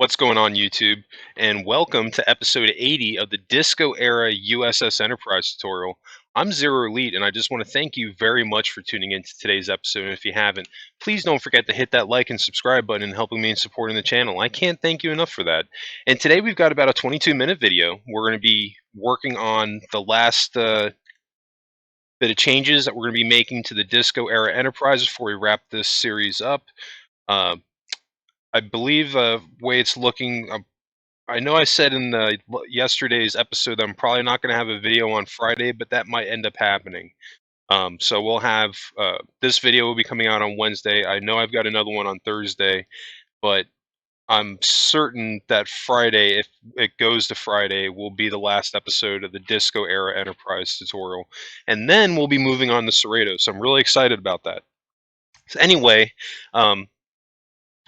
What's going on, YouTube? And welcome to episode 80 of the Disco Era USS Enterprise tutorial. I'm Zero Elite, and I just want to thank you very much for tuning into today's episode. And if you haven't, please don't forget to hit that like and subscribe button and helping me in supporting the channel. I can't thank you enough for that. And today we've got about a 22-minute video. We're going to be working on the last bit of changes that we're going to be making to the Disco Era Enterprise before we wrap this series up. I believe way it's looking. I know I said in yesterday's episode that I'm probably not going to have a video on Friday, but that might end up happening. So we'll have this video will be coming out on Wednesday. I know I've got another one on Thursday, but I'm certain that Friday, if it goes to Friday, will be the last episode of the Disco Era Enterprise tutorial. And then we'll be moving on to Cerrado. So I'm really excited about that. So anyway,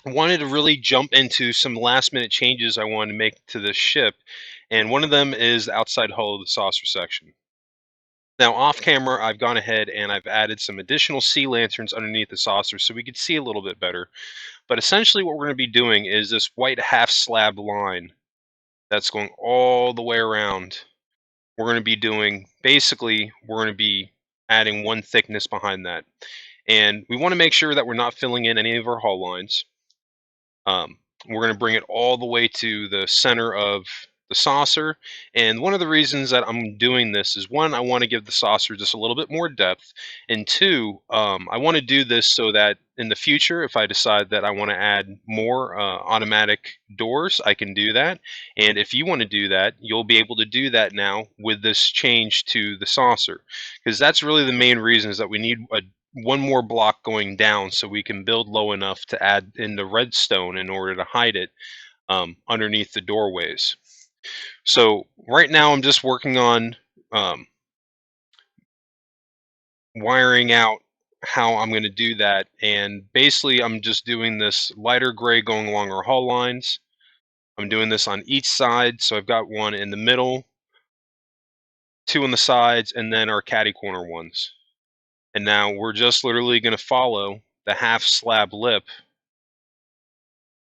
I wanted to really jump into some last minute changes I wanted to make to this ship, and one of them is the outside hull of the saucer section. Now, off camera, I've gone ahead and I've added some additional sea lanterns underneath the saucer so we could see a little bit better. But essentially what we're going to be doing is this white half slab line that's going all the way around. We're going to be doing, basically, we're going to be adding one thickness behind that. And we want to make sure that we're not filling in any of our hull lines. We're going to bring it all the way to the center of the saucer. And one of the reasons that I'm doing this is, one, I want to give the saucer just a little bit more depth. And two, I want to do this so that in the future, if I decide that I want to add more automatic doors, I can do that. And if you want to do that, you'll be able to do that now with this change to the saucer. Because that's really the main reason, is that we need one more block going down so we can build low enough to add in the redstone in order to hide it underneath the doorways. So right now I'm just working on wiring out how I'm going to do that, and basically I'm just doing this lighter gray going along our hull lines. I'm doing this on each side, so I've got one in the middle, two on the sides, and then our catty corner ones. And now we're just literally going to follow the half slab lip.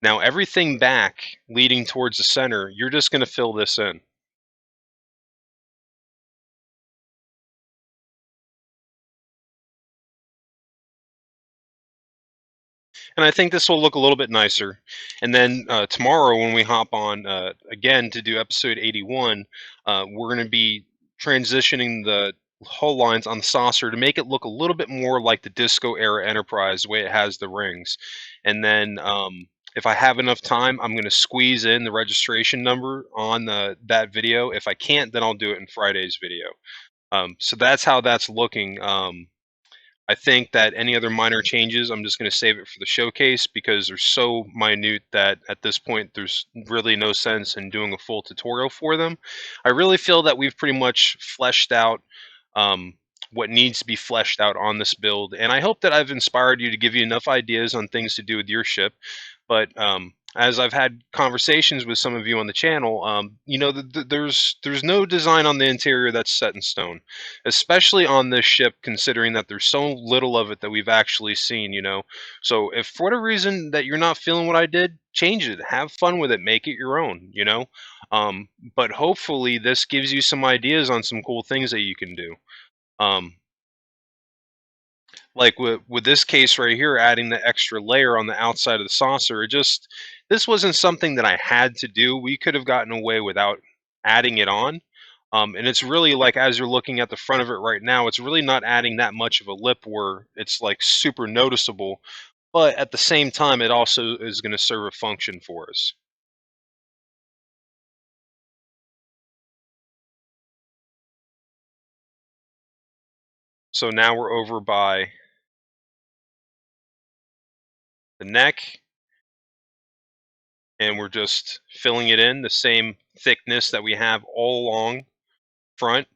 Now everything back leading towards the center, you're just going to fill this in. And I think this will look a little bit nicer. And then tomorrow when we hop on again to do episode 81, we're going to be transitioning the hull lines on the saucer to make it look a little bit more like the Disco Era Enterprise, the way it has the rings. And then if I have enough time, I'm going to squeeze in the registration number on that video. If I can't, then I'll do it in Friday's video. So that's how that's looking. I think that any other minor changes, I'm just going to save it for the showcase, because they're so minute that at this point there's really no sense in doing a full tutorial for them. I really feel that we've pretty much fleshed out what needs to be fleshed out on this build, and I hope that I've inspired you to give you enough ideas on things to do with your ship. But as I've had conversations with some of you on the channel, you know, there's no design on the interior that's set in stone, especially on this ship, considering that there's so little of it that we've actually seen, you know. So if for whatever reason that you're not feeling what I did, change it, have fun with it, make it your own, you know. But hopefully this gives you some ideas on some cool things that you can do. Like with this case right here, adding the extra layer on the outside of the saucer, this wasn't something that I had to do. We could have gotten away without adding it on. And it's really like, as you're looking at the front of it right now, it's really not adding that much of a lip where it's like super noticeable, but at the same time, it also is going to serve a function for us. So now we're over by the neck, and we're just filling it in the same thickness that we have all along front.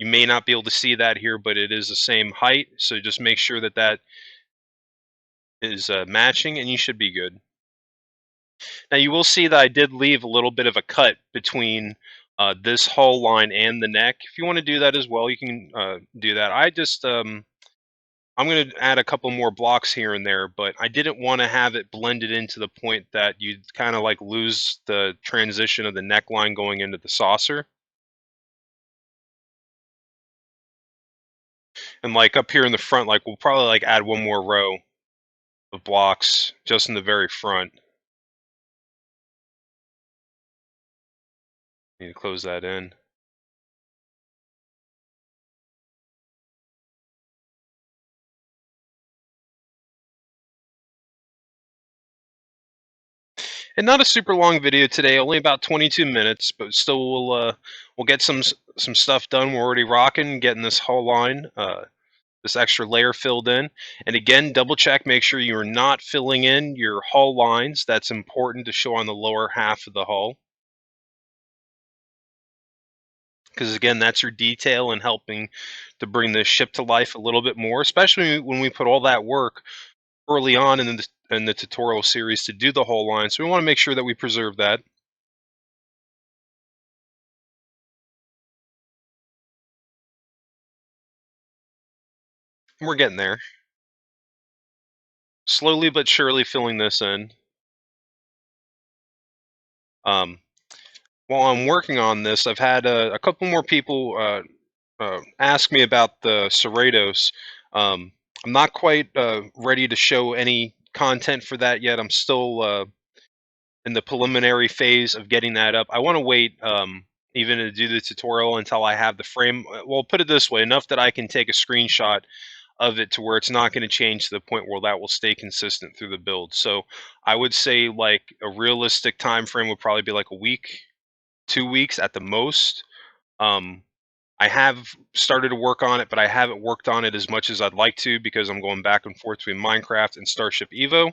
You may not be able to see that here, but it is the same height, so just make sure that that is matching, and you should be good. Now you will see that I did leave a little bit of a cut between this hull line and the neck. If you want to do that as well, you can do that. I just I'm going to add a couple more blocks here and there, but I didn't want to have it blended into the point that you'd kind of like lose the transition of the neckline going into the saucer. And like up here in the front, like we'll probably like add one more row of blocks just in the very front. Need to close that in. And not a super long video today, only about 22 minutes, but still we'll get some stuff done. We're already rocking, getting this whole line, this extra layer filled in. And again, double check, make sure you're not filling in your hull lines. That's important to show on the lower half of the hull. Because again, that's your detail and helping to bring this ship to life a little bit more, especially when we put all that work early on in the tutorial series to do the whole line. So we want to make sure that we preserve that. And we're getting there. Slowly but surely filling this in. Um, while I'm working on this, I've had a couple more people ask me about the Cerratos. I'm not quite ready to show any content for that yet. I'm still in the preliminary phase of getting that up. I want to wait even to do the tutorial until I have the frame. Well, put it this way, enough that I can take a screenshot of it to where it's not going to change to the point where that will stay consistent through the build. So I would say like a realistic time frame would probably be like a week, 2 weeks at the most. Um, I have started to work on it, but I haven't worked on it as much as I'd like to because I'm going back and forth between Minecraft and Starship Evo.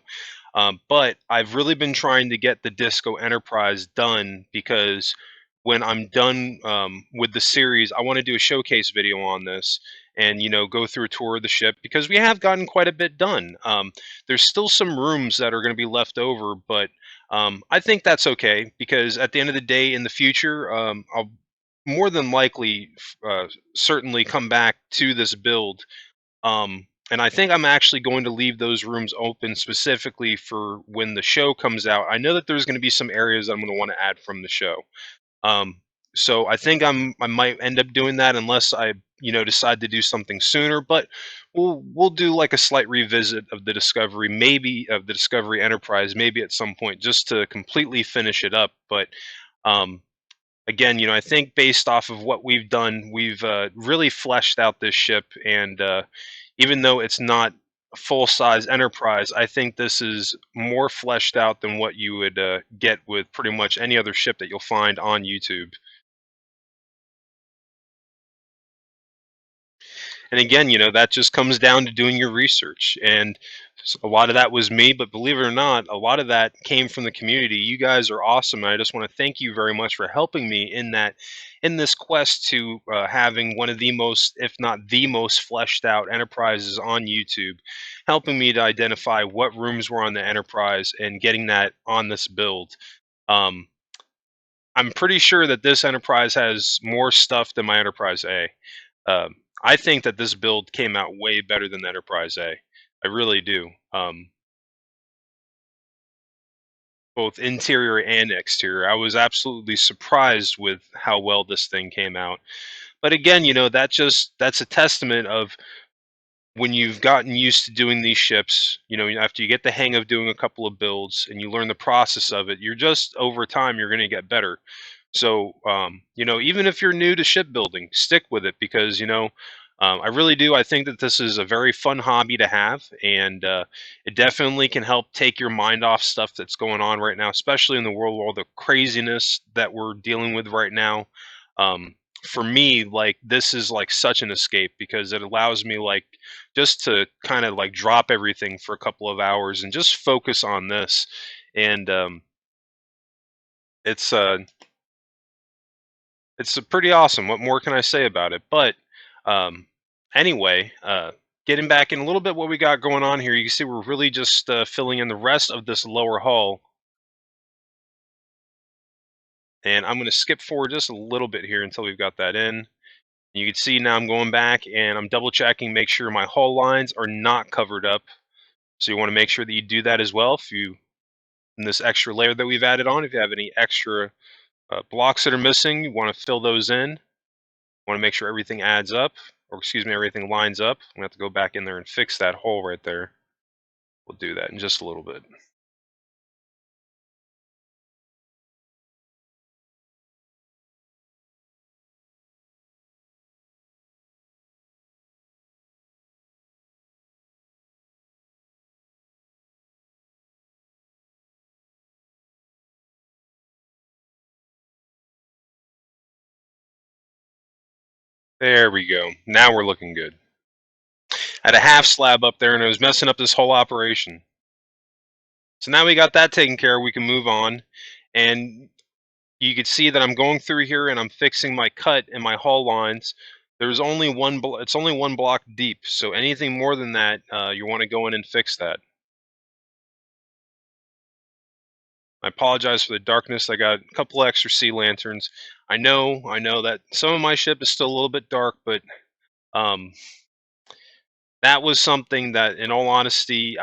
But I've really been trying to get the Disco Enterprise done because when I'm done with the series, I want to do a showcase video on this and go through a tour of the ship because we have gotten quite a bit done. There's still some rooms that are going to be left over, but I think that's okay because at the end of the day, in the future, I'll more than likely certainly come back to this build, and I think I'm actually going to leave those rooms open specifically for when the show comes out. I know that there's going to be some areas I'm going to want to add from the show. Um, so I think I might end up doing that unless I decide to do something sooner. But we'll do like a slight revisit of the Discovery, maybe of the Discovery Enterprise, maybe at some point, just to completely finish it up. But um, again, I think based off of what we've done, we've really fleshed out this ship, and even though it's not a full-size Enterprise, I think this is more fleshed out than what you would get with pretty much any other ship that you'll find on YouTube. And again, that just comes down to doing your research. And a lot of that was me, but believe it or not, a lot of that came from the community. You guys are awesome. And I just want to thank you very much for helping me in this quest to having one of the most, if not the most fleshed out enterprises on YouTube, helping me to identify what rooms were on the Enterprise and getting that on this build. Um, I'm pretty sure that this Enterprise has more stuff than my Enterprise A. I think that this build came out way better than the Enterprise A. I really do. Both interior and exterior. I was absolutely surprised with how well this thing came out. But again, that's a testament of when you've gotten used to doing these ships, after you get the hang of doing a couple of builds and you learn the process of it, you're just over time you're going to get better. So, even if you're new to shipbuilding, stick with it because, I really do. I think that this is a very fun hobby to have, and it definitely can help take your mind off stuff that's going on right now, especially in the world, all the craziness that we're dealing with right now. Um, for me, like this is like such an escape because it allows me like just to kind of like drop everything for a couple of hours and just focus on this. And it's pretty awesome. What more can I say about it? But um, anyway, getting back in a little bit what we got going on here, you can see we're really just filling in the rest of this lower hull. And I'm going to skip forward just a little bit here until we've got that in. You can see now I'm going back and I'm double checking, make sure my hull lines are not covered up. So you want to make sure that you do that as well. If you, in this extra layer that we've added on, if you have any extra blocks that are missing, you want to fill those in. You want to make sure everything adds up, or excuse me, everything lines up. I'm going to have to go back in there and fix that hole right there. We'll do that in just a little bit. There we go. Now we're looking good. I had a half slab up there and it was messing up this whole operation. So now we got that taken care of, we can move on. And you can see that I'm going through here and I'm fixing my cut and my hull lines. There's only one, it's only one block deep. So anything more than that, you want to go in and fix that. I apologize for the darkness. I got a couple extra sea lanterns. I know that some of my ship is still a little bit dark, but um, that was something that, in all honesty,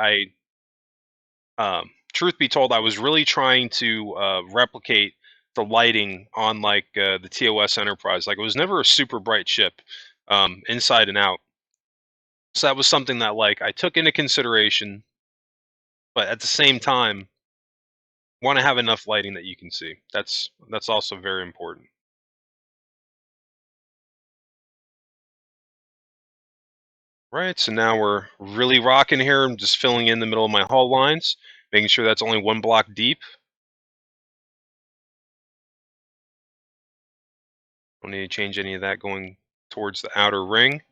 truth be told, I was really trying to replicate the lighting on like the TOS Enterprise. Like it was never a super bright ship, inside and out. So that was something that like I took into consideration, but at the same time, want to have enough lighting that you can see. That's also very important. Right. So now we're really rocking here. I'm just filling in the middle of my hull lines, making sure that's only one block deep. Don't need to change any of that going towards the outer ring.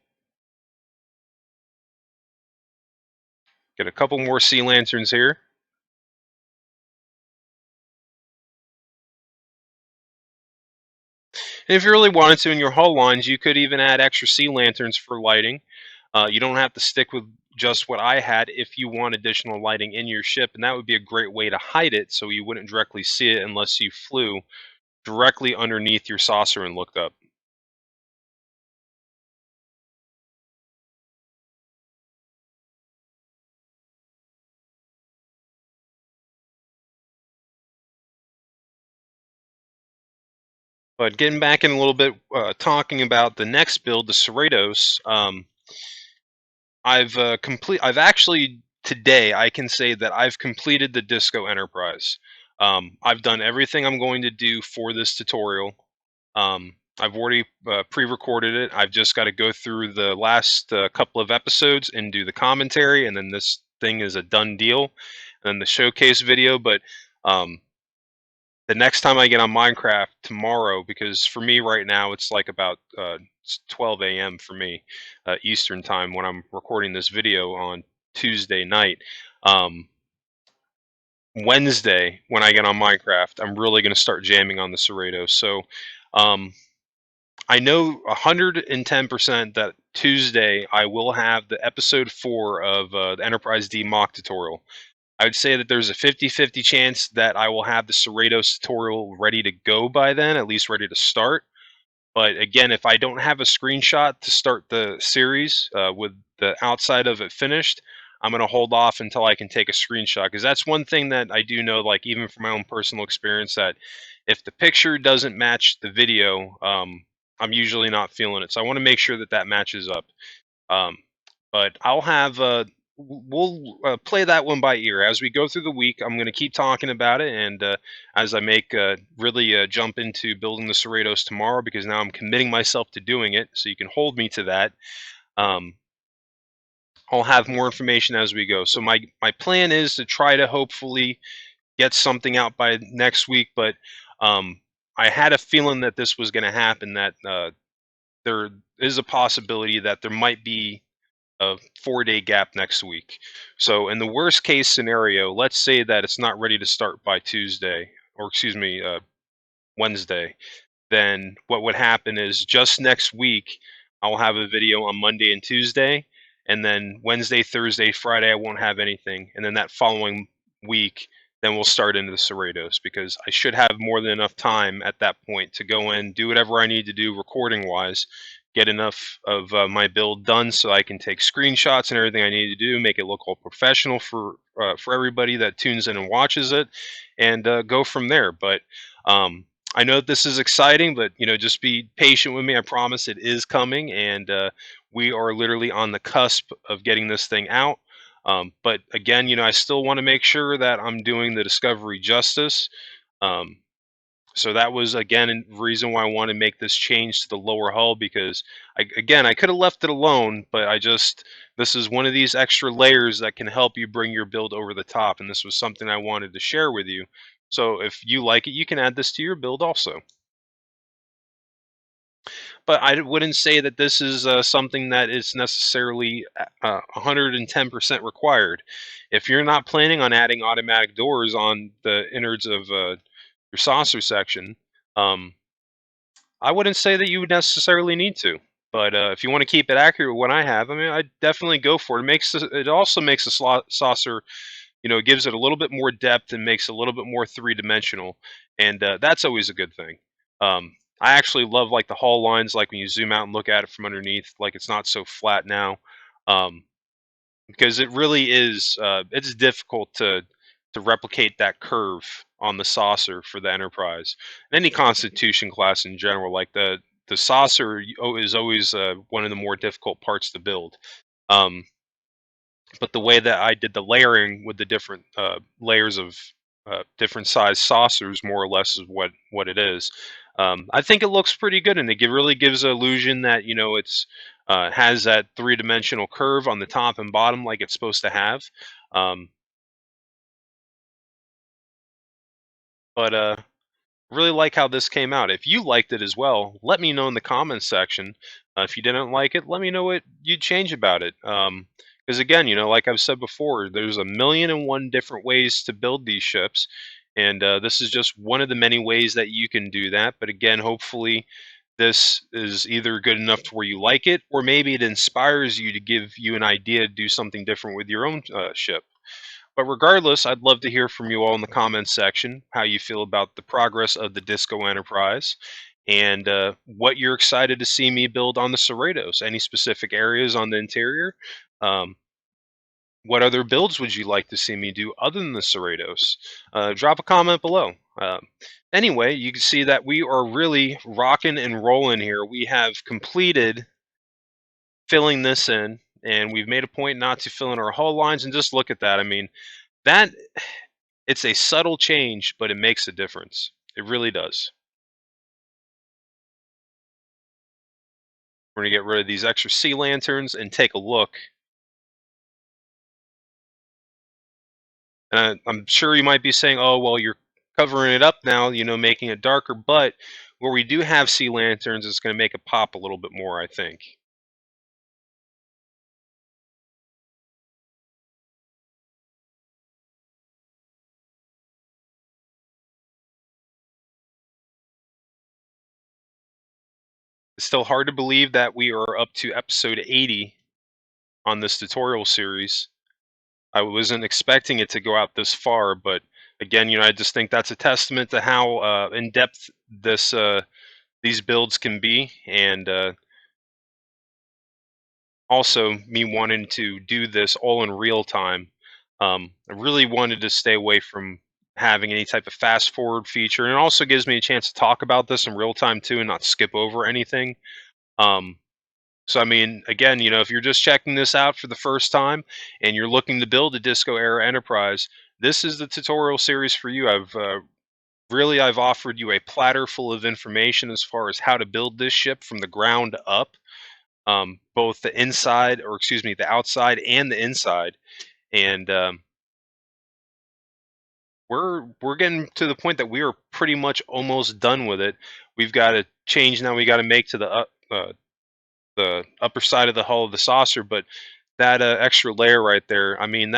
Get a couple more sea lanterns here. And if you really wanted to in your hull lines, you could even add extra sea lanterns for lighting. You don't have to stick with just what I had if you want additional lighting in your ship, and that would be a great way to hide it so you wouldn't directly see it unless you flew directly underneath your saucer and looked up. But getting back in a little bit, talking about the next build, the Cerritos. I've actually today I can say that I've completed the Disco Enterprise. I've done everything I'm going to do for this tutorial. I've already pre-recorded it. I've just got to go through the last couple of episodes and do the commentary, and then this thing is a done deal. And then the showcase video, but um, the next time I get on Minecraft tomorrow, because for me right now it's like about it's 12 a.m. for me Eastern time when I'm recording this video on Tuesday night. Um, Wednesday when I get on Minecraft, I'm really going to start jamming on the Cerrado. So um, I know 110% that Tuesday I will have the episode 4 of the Enterprise D mock tutorial. I would say that there's a 50-50 chance that I will have the Cerritos tutorial ready to go by then, at least ready to start. But again, if I don't have a screenshot to start the series with the outside of it finished, I'm going to hold off until I can take a screenshot. Because that's one thing that I do know, like even from my own personal experience, that if the picture doesn't match the video, I'm usually not feeling it. So I want to make sure that that matches up. Um, but I'll have we'll play that one by ear as we go through the week. I'm going to keep talking about it, and as I make really jump into building the Cerritos tomorrow, because now I'm committing myself to doing it. So you can hold me to that. Um, I'll have more information as we go. So my plan is to try to hopefully get something out by next week, but I had a feeling that this was going to happen. That there is a possibility that there might be a 4-day gap next week. So in the worst case scenario, let's say that it's not ready to start by Tuesday, or excuse me, Wednesday. Then what would happen is just next week, I'll have a video on Monday and Tuesday, and then Wednesday, Thursday, Friday, I won't have anything. And then that following week, then we'll start into the Cerritos, because I should have more than enough time at that point to go in, do whatever I need to do recording wise, get enough of my build done so I can take screenshots and everything I need to do, make it look all professional for everybody that tunes in and watches it, and go from there. But I know this is exciting, but just be patient with me. I promise it is coming, and we are literally on the cusp of getting this thing out. But again, I still want to make sure that I'm doing the discovery justice. Um, so that was again a reason why I want to make this change to the lower hull, because I could have left it alone, but this is one of these extra layers that can help you bring your build over the top, and this was something I wanted to share with you. So if you like it, you can add this to your build also. But I wouldn't say that this is something that is necessarily 110% required. If you're not planning on adding automatic doors on the innards of your saucer section, um, I wouldn't say that you would necessarily need to. But if you want to keep it accurate, what I have, I mean, I definitely go for it. It also makes the saucer, it gives it a little bit more depth and makes it a little bit more three-dimensional, and that's always a good thing. I actually love like the hull lines, like when you zoom out and look at it from underneath, like it's not so flat now, um, because it really is. It's difficult to replicate that curve on the saucer for the Enterprise. Any Constitution class in general, like the saucer is always one of the more difficult parts to build. Um, but the way that I did the layering with the different layers of different size saucers, more or less, is what it is. I think it looks pretty good, and really gives an illusion that it's has that three-dimensional curve on the top and bottom like it's supposed to have. Um, but really like how this came out. If you liked it as well, let me know in the comments section. If you didn't like it, let me know what you'd change about it. Because again, like I've said before, there's a million and one different ways to build these ships, and this is just one of the many ways that you can do that. But again, hopefully, this is either good enough to where you like it, or maybe it inspires you to give you an idea to do something different with your own ship. But regardless, I'd love to hear from you all in the comments section how you feel about the progress of the Disco Enterprise, and what you're excited to see me build on the Cerritos. Any specific areas on the interior? Um, what other builds would you like to see me do other than the Cerritos? Drop a comment below. Anyway, you can see that we are really rocking and rolling here. We have completed filling this in, and we've made a point not to fill in our hull lines. And just look at that. I mean, that it's a subtle change, but it makes a difference. It really does. We're gonna get rid of these extra sea lanterns and take a look. And I'm sure you might be saying, "Oh, well, you're covering it up now, making it darker." But where we do have sea lanterns, it's going to make it pop a little bit more, I think. It's still hard to believe that we are up to episode 80 on this tutorial series. I wasn't expecting it to go out this far, but again, I just think that's a testament to how in depth these builds can be, and also me wanting to do this all in real time. I really wanted to stay away from having any type of fast forward feature, and it also gives me a chance to talk about this in real time too, and not skip over anything. Um, so I mean, again, if you're just checking this out for the first time and you're looking to build a Disco Era Enterprise, this is the tutorial series for you. I've offered you a platter full of information as far as how to build this ship from the ground up, both the inside, or excuse me, the outside and the inside, and we're getting to the point that we are pretty much almost done with it. We've got a change now. We got to make to the upper side of the hull of the saucer, but that extra layer right there. I mean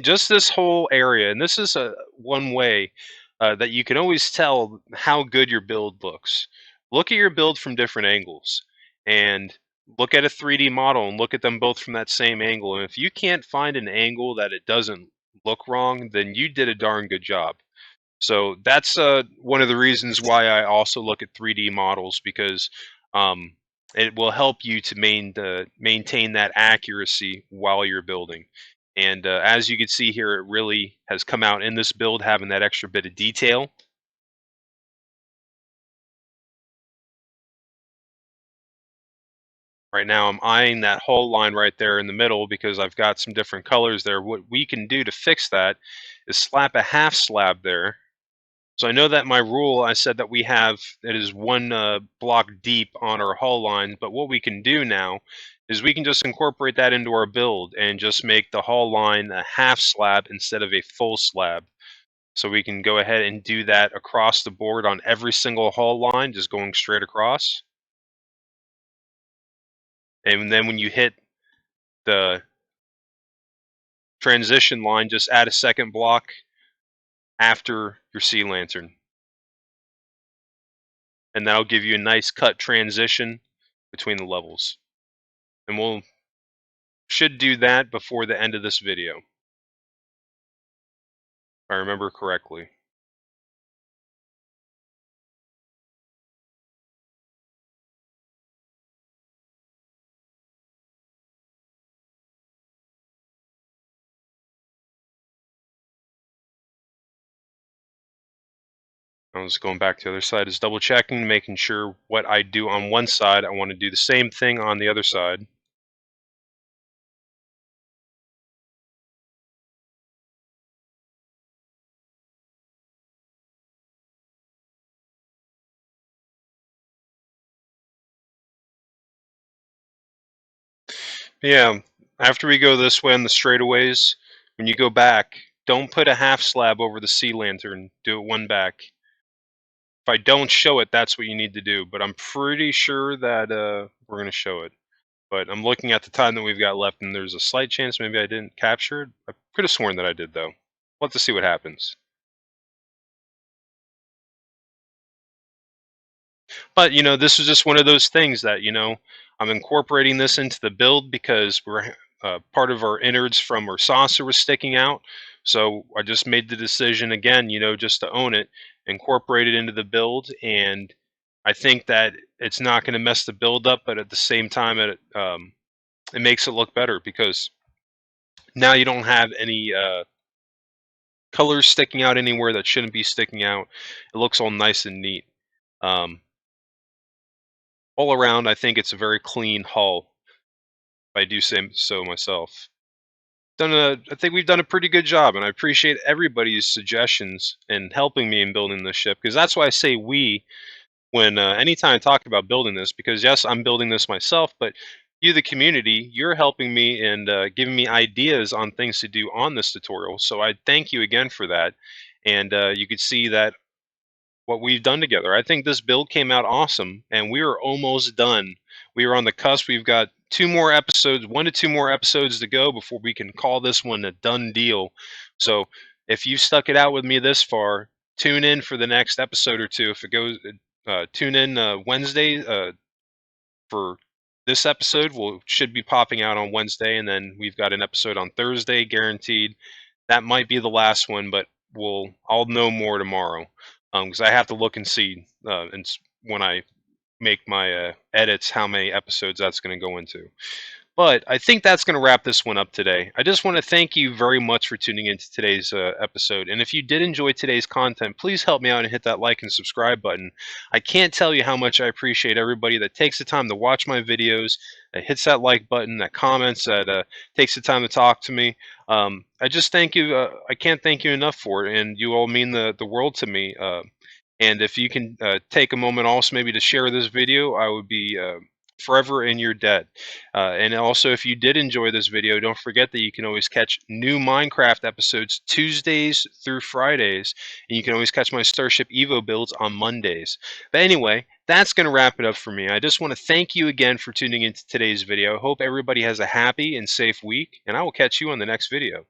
just this whole area, and this is one way that you can always tell how good your build looks. Look at your build from different angles, and look at a 3D model and look at them both from that same angle. And if you can't find an angle that it doesn't look wrong, then you did a darn good job. So that's one of the reasons why I also look at 3D models, because Um, it will help you to maintain that accuracy while you're building. And as you can see here, it really has come out in this build, having that extra bit of detail. Right now, I'm eyeing that whole line right there in the middle because I've got some different colors there. What we can do to fix that is slap a half slab there. So I know that my rule, I said that we have, it is one block deep on our hull line, but what we can do now is we can just incorporate that into our build and just make the hull line a half slab instead of a full slab. So we can go ahead and do that across the board on every single hull line, just going straight across. And then when you hit the transition line, just add a second block after your sea lantern. And that'll give you a nice cut transition between the levels. And we'll should do that before the end of this video, if I remember correctly. I was going back to the other side, is double checking, making sure what I do on one side, I want to do the same thing on the other side. Yeah, after we go this way on the straightaways, when you go back, don't put a half slab over the sea lantern, do it one back. If I don't show it, that's what you need to do, but I'm pretty sure that we're going to show it. But I'm looking at the time that we've got left, and there's a slight chance maybe I didn't capture it. I could have sworn that I did, though. We'll have to see what happens. But, this is just one of those things that, I'm incorporating this into the build because part of our innards from our saucer was sticking out. So I just made the decision again, just to own it, incorporate it into the build. And I think that it's not going to mess the build up, but at the same time, it makes it look better because now you don't have any colors sticking out anywhere that shouldn't be sticking out. It looks all nice and neat. Um, all around, I think it's a very clean hull, if I do say so myself. I think we've done a pretty good job, and I appreciate everybody's suggestions and helping me in building this ship, because that's why I say we when anytime I talk about building this, because yes, I'm building this myself, but you, the community, you're helping me and giving me ideas on things to do on this tutorial. So I thank you again for that. And you could see that what we've done together. I think this build came out awesome, and we are almost done. We are on the cusp. We've got 2 more episodes, 1 to 2 more episodes to go before we can call this one a done deal. So if you've stuck it out with me this far, tune in for the next episode or two. If it goes, tune in Wednesday for this episode. Should be popping out on Wednesday, and then we've got an episode on Thursday guaranteed. That might be the last one, but I'll know more tomorrow because I have to look and see when I make my edits how many episodes that's going to go into. But I think that's going to wrap this one up today. I just want to thank you very much for tuning into today's episode. And if you did enjoy today's content, please help me out and hit that like and subscribe button. I can't tell you how much I appreciate everybody that takes the time to watch my videos, that hits that like button, that comments, that takes the time to talk to me. I just thank you. I can't thank you enough for it. And you all mean the world to me. And if you can take a moment also maybe to share this video, I would be forever in your debt. And also, if you did enjoy this video, don't forget that you can always catch new Minecraft episodes Tuesdays through Fridays, and you can always catch my Starship Evo builds on Mondays. But anyway, that's going to wrap it up for me. I just want to thank you again for tuning into today's video. I hope everybody has a happy and safe week, and I will catch you on the next video.